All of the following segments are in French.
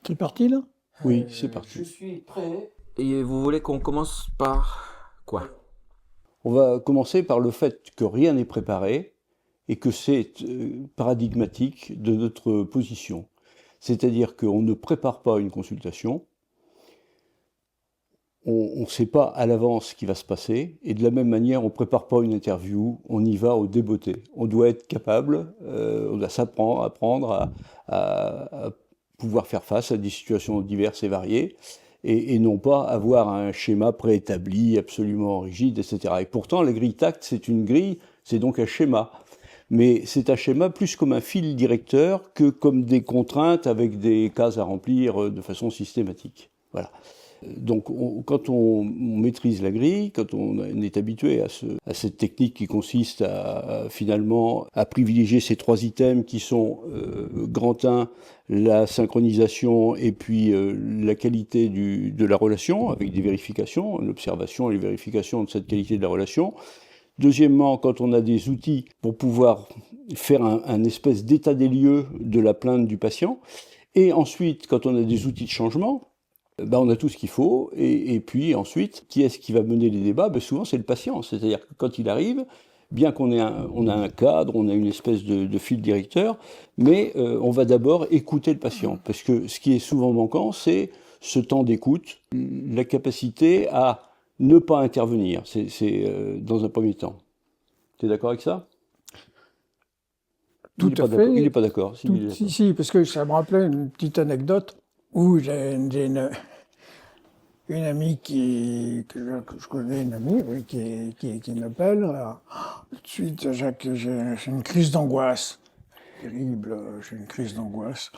C'est parti là? Oui, c'est parti. Je suis prêt. Et vous voulez qu'on commence par quoi? On va commencer par le fait que rien n'est préparé et que c'est paradigmatique de notre position. C'est-à-dire qu'on ne prépare pas une consultation, on ne sait pas à l'avance ce qui va se passer, et de la même manière, on ne prépare pas une interview, on y va au débotté. On doit être capable, on doit apprendre à pouvoir faire face à des situations diverses et variées, et non pas avoir un schéma préétabli, absolument rigide, etc. Et pourtant, la grille TACT, c'est une grille, c'est donc un schéma. Mais c'est un schéma plus comme un fil directeur que comme des contraintes avec des cases à remplir de façon systématique. Voilà. Donc quand on maîtrise la grille, quand on est habitué à cette technique qui consiste finalement à privilégier ces trois items qui sont grand 1, la synchronisation et puis la qualité de la relation avec des vérifications, l'observation et les vérifications de cette qualité de la relation. Deuxièmement, quand on a des outils pour pouvoir faire un espèce d'état des lieux de la plainte du patient. Et ensuite, quand on a des outils de changement, ben on a tout ce qu'il faut, et puis ensuite, qui est-ce qui va mener les débats? Ben souvent, c'est le patient. C'est-à-dire que quand il arrive, bien qu'on on a un cadre, on a une espèce de fil directeur, mais on va d'abord écouter le patient. Parce que ce qui est souvent manquant, c'est ce temps d'écoute, la capacité à ne pas intervenir. C'est dans un premier temps. Tu es d'accord avec ça? Tout à fait. Il n'est pas d'accord. Si, parce que ça me rappelait une petite anecdote où j'ai une amie que je connais, une amie, oui, qui m'appelle. Tout de suite, Jacques, j'ai une crise d'angoisse. Terrible, j'ai une crise d'angoisse.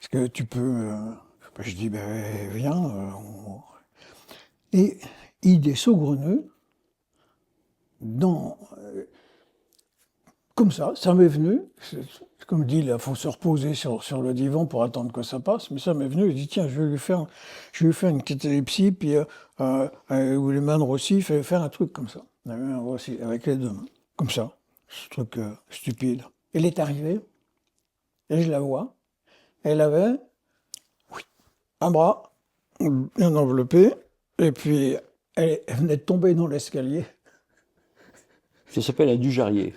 Est-ce que tu peux. Ben, je dis, ben, viens. Et idée saugrenue, dans. Comme ça m'est venu. Comme dit, il faut se reposer sur le divan pour attendre que ça passe. Mais ça m'est venu. Je dis tiens, je vais lui faire une catalepsie, puis ou les mains de Rossi, il fallait faire un truc comme ça. Rossi, avec les deux mains, comme ça. Ce truc stupide. Elle est arrivée et je la vois. Elle avait un bras bien enveloppé, et puis elle venait de tomber dans l'escalier. Ça s'appelle un du-jarrier.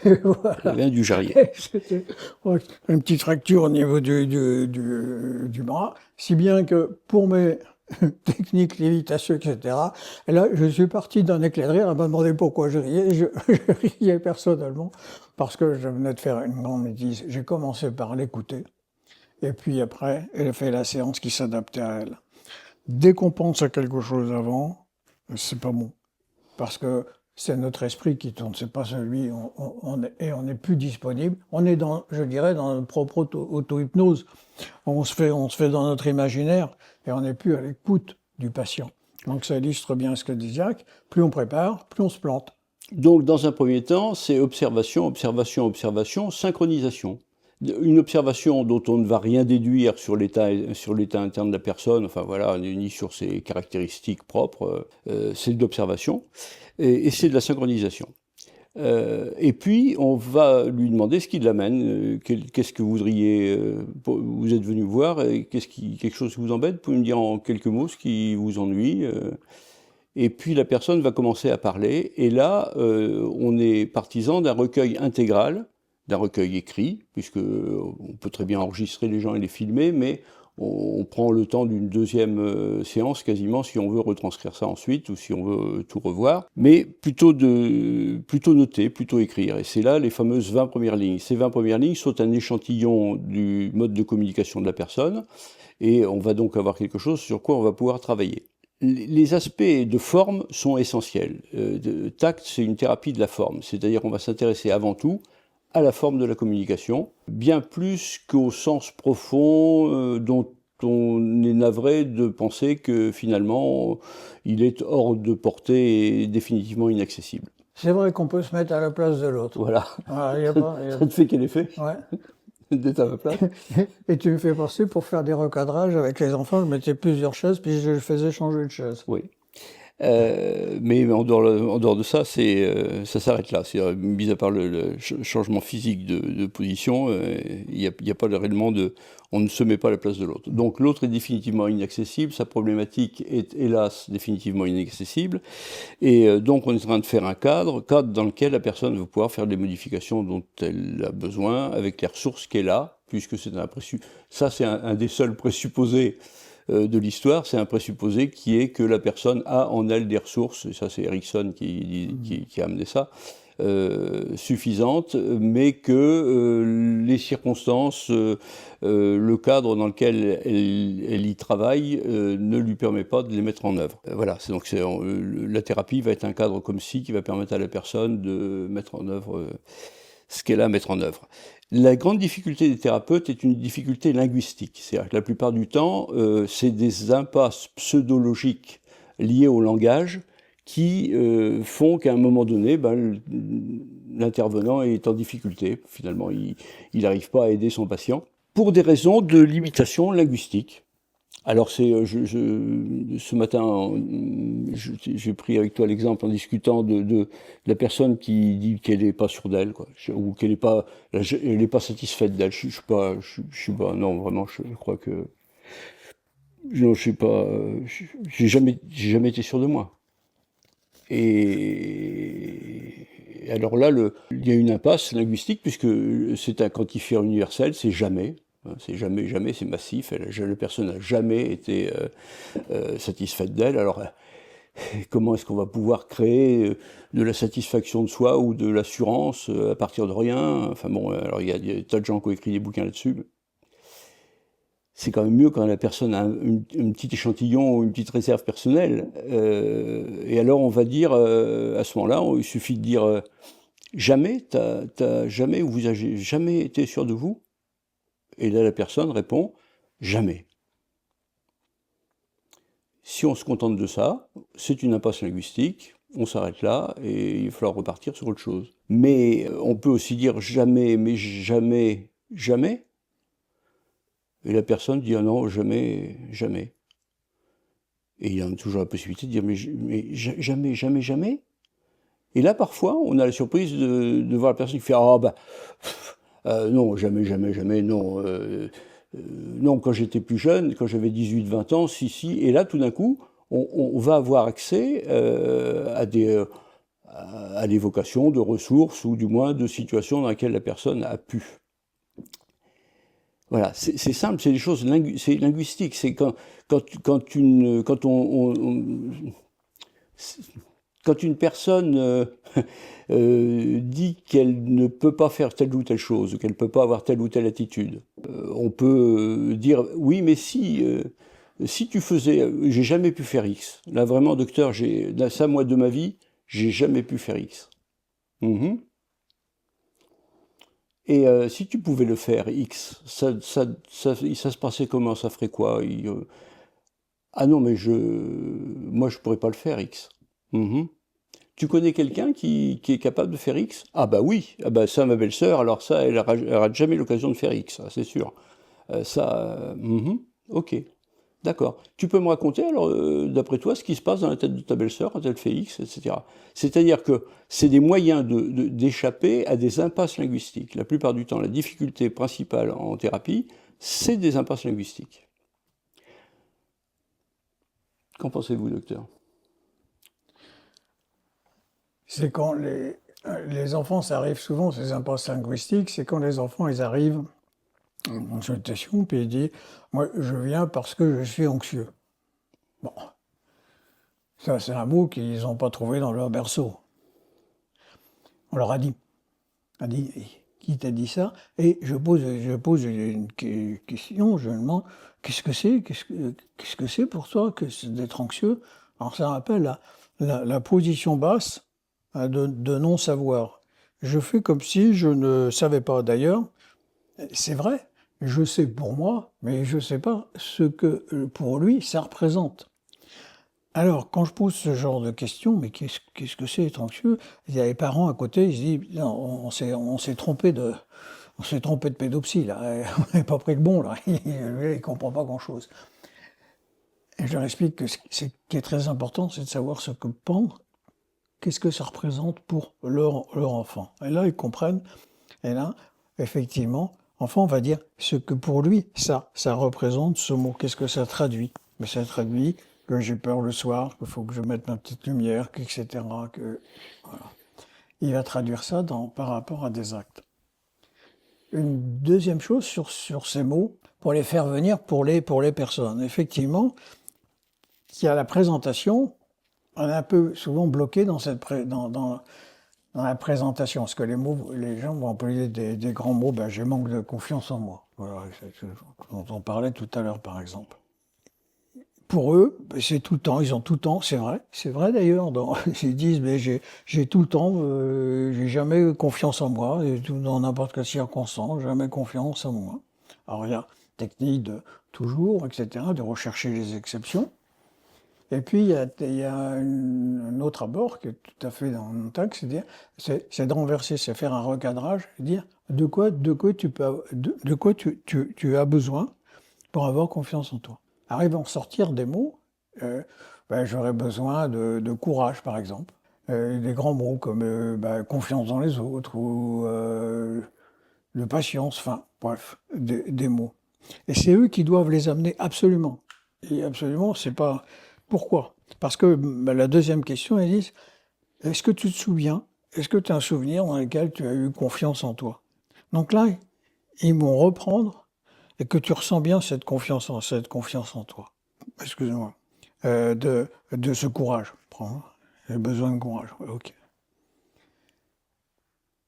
Voilà. Elle avait un du-jarrier. C'était une petite fracture au niveau du bras, si bien que pour mes techniques, lévitation, etc., et là, je suis parti d'un éclat de rire. Elle m'a demandé pourquoi je riais. Je riais personnellement parce que je venais de faire une grande bêtise. J'ai commencé par l'écouter, et puis après, elle a fait la séance qui s'adaptait à elle. Dès qu'on pense à quelque chose avant, c'est pas bon, parce que c'est notre esprit qui tourne, c'est pas celui, on n'est plus disponible. On est dans, je dirais, dans notre propre auto-hypnose. On se fait dans notre imaginaire et on n'est plus à l'écoute du patient. Donc ça illustre bien ce que dit Jacques. Plus on prépare, plus on se plante. Donc, dans un premier temps, c'est observation, observation, observation, synchronisation. Une observation dont on ne va rien déduire sur l'état interne de la personne, enfin voilà, ni sur ses caractéristiques propres, c'est de l'observation, et c'est de la synchronisation. Et puis, on va lui demander ce qui l'amène, qu'est-ce que vous voudriez, vous êtes venu voir, et quelque chose qui vous embête, vous pouvez me dire en quelques mots ce qui vous ennuie. Et puis la personne va commencer à parler, et là, on est partisan d'un recueil intégral, d'un recueil écrit, puisque on peut très bien enregistrer les gens et les filmer, mais on prend le temps d'une deuxième séance quasiment si on veut retranscrire ça ensuite ou si on veut tout revoir, mais plutôt noter, plutôt écrire. Et c'est là les fameuses 20 premières lignes. Ces 20 premières lignes sont un échantillon du mode de communication de la personne, et on va donc avoir quelque chose sur quoi on va pouvoir travailler. Les aspects de forme sont essentiels. TACT, c'est une thérapie de la forme, c'est-à-dire qu'on va s'intéresser avant tout à la forme de la communication, bien plus qu'au sens profond dont on est navré de penser que finalement il est hors de portée et définitivement inaccessible. C'est vrai qu'on peut se mettre à la place de l'autre. Voilà. Ah, Ça te fait quel effet? Ouais. D'être à ma place. Et tu me fais penser, pour faire des recadrages avec les enfants, je mettais plusieurs chaises, puis je les faisais changer de chaise. Oui. Mais en dehors de ça, ça s'arrête là. C'est, mis à part le changement physique de position, il n'y a pas réellement de... On ne se met pas à la place de l'autre. Donc l'autre est définitivement inaccessible, sa problématique est hélas définitivement inaccessible, et donc on est en train de faire un cadre dans lequel la personne va pouvoir faire des modifications dont elle a besoin, avec les ressources qu'elle a, puisque c'est ça c'est un des seuls présupposés de l'histoire, c'est un présupposé qui est que la personne a en elle des ressources, et ça c'est Erickson qui a amené ça, suffisantes, mais que les circonstances, le cadre dans lequel elle y travaille ne lui permet pas de les mettre en œuvre. Voilà, la thérapie va être un cadre comme ci qui va permettre à la personne de mettre en œuvre ce qu'elle a à mettre en œuvre. La grande difficulté des thérapeutes est une difficulté linguistique. C'est-à-dire que la plupart du temps, c'est des impasses pseudologiques liées au langage qui font qu'à un moment donné, l'intervenant est en difficulté. Finalement, il n'arrive pas à aider son patient pour des raisons de limitation linguistique. Alors ce matin, j'ai pris avec toi l'exemple en discutant de la personne qui dit qu'elle n'est pas sûre d'elle, quoi, ou qu'elle n'est pas satisfaite d'elle. Je suis pas, non, vraiment, je crois que, non, je suis pas, j'ai jamais été sûr de moi. Et alors là, il y a une impasse linguistique puisque c'est un quantifieur universel, c'est jamais. C'est jamais, jamais, c'est massif. La personne n'a jamais été satisfaite d'elle. Alors, comment est-ce qu'on va pouvoir créer de la satisfaction de soi ou de l'assurance à partir de rien? Enfin bon, alors il y a des tas de gens qui ont écrit des bouquins là-dessus. C'est quand même mieux quand la personne a un petit échantillon ou une petite réserve personnelle. Et alors, on va dire, à ce moment-là, il suffit de dire jamais, jamais, ou vous n'avez jamais été sûr de vous? Et là, la personne répond jamais. Si on se contente de ça, c'est une impasse linguistique, on s'arrête là et il va falloir repartir sur autre chose. Mais on peut aussi dire jamais, mais jamais, jamais. Et la personne dit ah non, jamais, jamais. Et il y a toujours la possibilité de dire mais jamais, jamais, jamais. Et là, parfois, on a la surprise de voir la personne qui fait ah bah non, jamais, jamais, jamais, non. Non, quand j'étais plus jeune, quand j'avais 18-20 ans, si. Et là, tout d'un coup, on va avoir accès à l'évocation de ressources ou du moins de situations dans lesquelles la personne a pu. Voilà, c'est simple, c'est des choses linguistiques. C'est quand une personne dit qu'elle ne peut pas faire telle ou telle chose, qu'elle ne peut pas avoir telle ou telle attitude, on peut dire oui, mais si tu faisais, j'ai jamais pu faire X. Là vraiment, docteur, ça moi de ma vie, j'ai jamais pu faire X. Et si tu pouvais le faire X, ça se passait comment? Ça ferait quoi? Ah non, mais moi je pourrais pas le faire X. Tu connais quelqu'un qui est capable de faire X? Ah bah oui, ah bah ça ma belle-sœur, alors ça elle aura jamais l'occasion de faire X, c'est sûr. Ok, d'accord. Tu peux me raconter alors, d'après toi, ce qui se passe dans la tête de ta belle-sœur quand elle fait X, etc. C'est-à-dire que c'est des moyens d'échapper à des impasses linguistiques. La plupart du temps, la difficulté principale en thérapie, c'est des impasses linguistiques. Qu'en pensez-vous, docteur? C'est quand les enfants, ça arrive souvent, ces impasses linguistiques, c'est quand les enfants, ils arrivent en consultation, puis ils disent « Moi, je viens parce que je suis anxieux. » Bon, ça, c'est un mot qu'ils n'ont pas trouvé dans leur berceau. On leur a dit « Qui t'a dit ça ?» Et je pose une question, je me demande « Qu'est-ce que c'est pour toi que d'être anxieux ?» Alors ça rappelle la position basse de non-savoir. Je fais comme si je ne savais pas. D'ailleurs, c'est vrai, je sais pour moi, mais je ne sais pas ce que pour lui ça représente. Alors, quand je pose ce genre de questions, mais qu'est-ce que c'est être anxieux? Il y a les parents à côté, ils se disent non, on s'est trompé de pédopsie là, on n'est pas pris le bon là, il ne comprend pas grand-chose. Et je leur explique que ce qui est très important, c'est de savoir ce que pense, qu'est-ce que ça représente pour leur enfant. Et là, ils comprennent. Et là, effectivement, enfant va dire ce que pour lui, ça représente ce mot. Qu'est-ce que ça traduit? Mais ça traduit que j'ai peur le soir, qu'il faut que je mette ma petite lumière, etc. Que, voilà. Il va traduire ça par rapport à des actes. Une deuxième chose sur ces mots, pour les faire venir pour les personnes. Effectivement, il y a la présentation, on est un peu souvent bloqué dans la présentation, parce que les gens vont employer des grands mots, ben, je manque de confiance en moi. Voilà, dont on parlait tout à l'heure, par exemple. Pour eux, c'est tout le temps, ils ont tout le temps, c'est vrai d'ailleurs, ils disent, mais j'ai tout le temps, j'ai jamais confiance en moi, et dans n'importe quelle circonstance, jamais confiance en moi. Alors il y a technique de toujours, etc., de rechercher les exceptions. Et puis il y a un autre abord qui est tout à fait dans mon texte, c'est de renverser, c'est faire un recadrage, dire de quoi tu as besoin pour avoir confiance en toi. Alors ils vont sortir des mots, j'aurais besoin de courage par exemple, des grands mots comme confiance dans les autres ou de patience, enfin bref, des mots. Et c'est eux qui doivent les amener absolument. Et absolument, c'est pas... Pourquoi? Parce que la deuxième question, ils disent, est-ce que tu te souviens, est-ce que tu as un souvenir dans lequel tu as eu confiance en toi? Donc là, ils vont reprendre et que tu ressens bien cette confiance en toi. Excuse-moi. De ce courage. J'ai besoin de courage. Ok.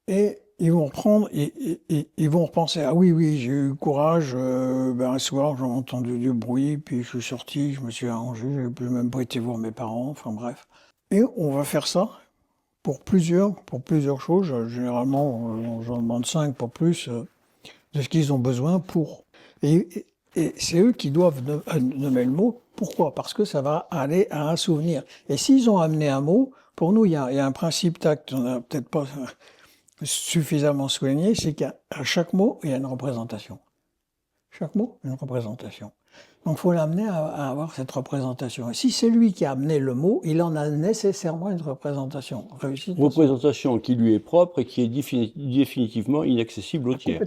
Et ils vont reprendre, ils vont repenser, ah oui, j'ai eu courage, un soir j'ai entendu du bruit, puis je suis sorti, je me suis arrangé, j'ai même pas été voir mes parents, enfin bref. Et on va faire ça pour plusieurs choses, généralement j'en demande 5 pour plus, de ce qu'ils ont besoin pour. Et c'est eux qui doivent nommer le mot. Pourquoi? Parce que ça va aller à un souvenir. Et s'ils ont amené un mot, pour nous, il y a un principe tact, on n'a peut-être pas suffisamment souligné, c'est qu'à chaque mot, il y a une représentation. Chaque mot, une représentation. Donc il faut l'amener à avoir cette représentation. Et si c'est lui qui a amené le mot, il en a nécessairement une représentation. Représentation qui lui est propre et qui est définitivement inaccessible au tiers.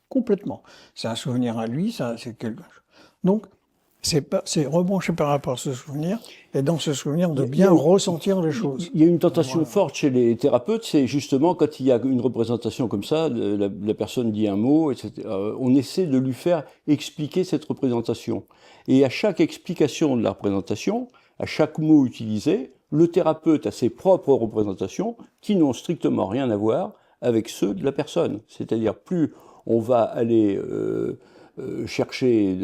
Complètement. C'est un souvenir à lui, ça, c'est quelque chose. Donc, c'est rebrancher par rapport à ce souvenir, et dans ce souvenir, de bien ressentir les choses. Il y a une tentation forte chez les thérapeutes, c'est justement quand il y a une représentation comme ça, la personne dit un mot, etc., on essaie de lui faire expliquer cette représentation. Et à chaque explication de la représentation, à chaque mot utilisé, le thérapeute a ses propres représentations qui n'ont strictement rien à voir avec ceux de la personne. C'est-à-dire, plus on va aller chercher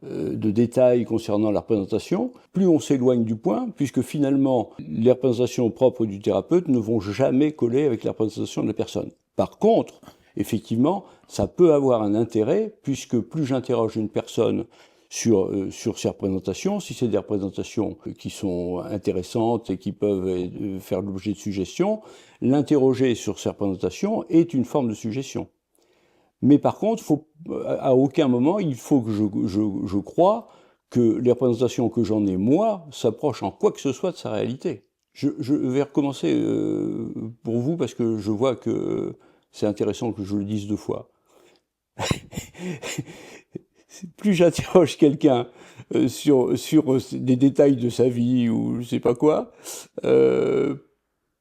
de détails concernant la représentation, plus on s'éloigne du point, puisque finalement, les représentations propres du thérapeute ne vont jamais coller avec la représentation de la personne. Par contre, effectivement, ça peut avoir un intérêt, puisque plus j'interroge une personne sur ces représentations, si c'est des représentations qui sont intéressantes et qui peuvent faire l'objet de suggestions, l'interroger sur ces représentations est une forme de suggestion. Mais par contre, à aucun moment, il faut que je croie que les représentations que j'en ai, moi, s'approchent en quoi que ce soit de sa réalité. Je vais recommencer pour vous, parce que je vois que c'est intéressant que je le dise 2 fois. Plus j'interroge quelqu'un sur des détails de sa vie ou je sais pas quoi,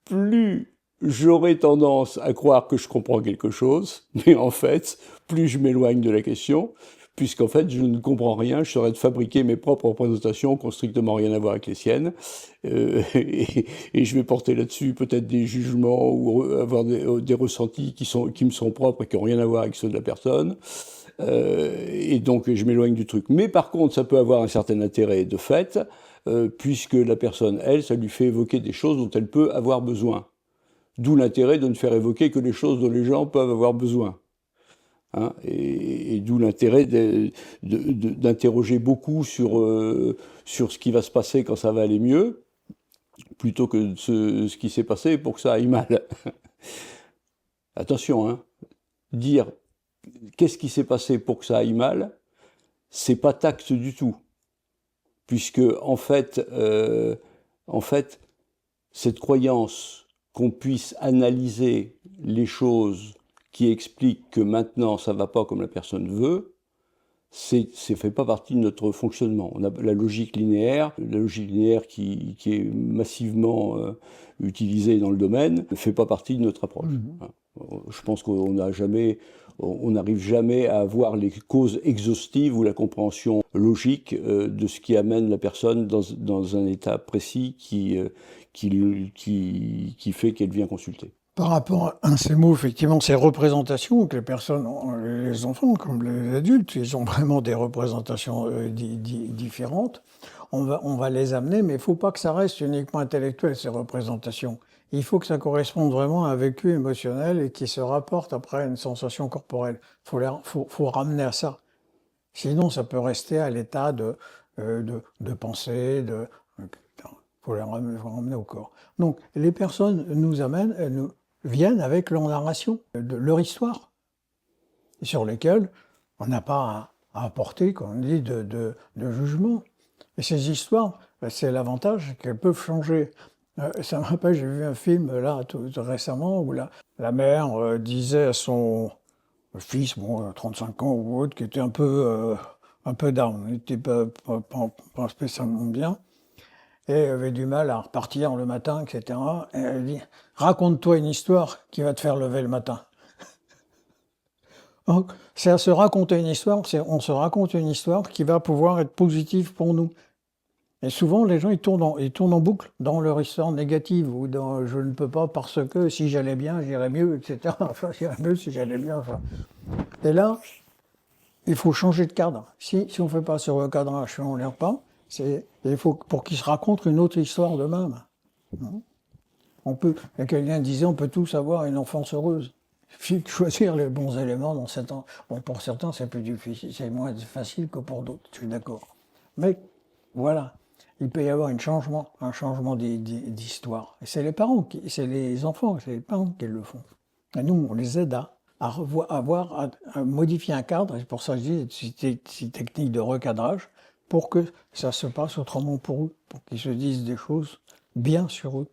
plus j'aurais tendance à croire que je comprends quelque chose, mais en fait, plus je m'éloigne de la question, puisqu'en fait, je ne comprends rien, je serais de fabriquer mes propres représentations qui n'ont strictement rien à voir avec les siennes, et je vais porter là-dessus peut-être des jugements ou avoir des ressentis qui me sont propres et qui n'ont rien à voir avec ceux de la personne. Et donc je m'éloigne du truc. Mais par contre, ça peut avoir un certain intérêt de fait, puisque la personne, elle, ça lui fait évoquer des choses dont elle peut avoir besoin. D'où l'intérêt de ne faire évoquer que les choses dont les gens peuvent avoir besoin. Hein, et d'où l'intérêt d'interroger beaucoup sur ce qui va se passer quand ça va aller mieux, plutôt que ce qui s'est passé pour que ça aille mal. Attention, hein, dire qu'est-ce qui s'est passé pour que ça aille mal, c'est pas tact du tout. puisque en fait, cette croyance qu'on puisse analyser les choses qui expliquent que maintenant ça ne va pas comme la personne veut, c'est fait pas partie de notre fonctionnement. On a la logique linéaire qui est massivement utilisée dans le domaine, ne fait pas partie de notre approche. Je pense qu'on n'arrive jamais à avoir les causes exhaustives ou la compréhension logique de ce qui amène la personne dans un état précis qui fait qu'elle vient consulter. Par rapport à ces mots, effectivement, ces représentations que les personnes, les enfants comme les adultes, ils ont vraiment des représentations différentes. On va les amener, mais il ne faut pas que ça reste uniquement intellectuel, ces représentations. Il faut que ça corresponde vraiment à un vécu émotionnel et qui se rapporte après à une sensation corporelle. Faut ramener à ça. Sinon, ça peut rester à l'état de pensée, faut les ramener au corps. Donc, les personnes viennent avec leur narration, de leur histoire, sur lesquelles on n'a pas à apporter, comme on dit, de jugement. Et ces histoires, c'est l'avantage qu'elles peuvent changer. Ça me rappelle, j'ai vu un film là tout récemment où la mère disait à son fils, 35 ans ou autre, qui était un peu down, il n'était pas spécialement bien, et avait du mal à repartir le matin, etc. Et elle dit « Raconte-toi une histoire qui va te faire lever le matin. » Donc, c'est à se raconter une histoire, on se raconte une histoire qui va pouvoir être positive pour nous. Et souvent, les gens, ils tournent en boucle dans leur histoire négative, ou dans « je ne peux pas parce que si j'allais bien, j'irais mieux », etc. Enfin, j'irais mieux si j'allais bien. Enfin. Et là, il faut changer de cadre. Si on ne fait pas sur le cadrage, si on ne l'air pas, il faut pour qu'ils se racontent une autre histoire d'eux-mêmes. Quelqu'un disait, on peut tous avoir une enfance heureuse. Il suffit de choisir les bons éléments dans cet an. Bon, pour certains, c'est plus difficile, c'est moins facile que pour d'autres, je suis d'accord. Mais voilà, il peut y avoir un changement d'histoire. Et c'est c'est les enfants, c'est les parents qui le font. Et nous, on les aide à modifier un cadre, et c'est pour ça que je dis ces techniques de recadrage, pour que ça se passe autrement pour eux, pour qu'ils se disent des choses bien sur eux.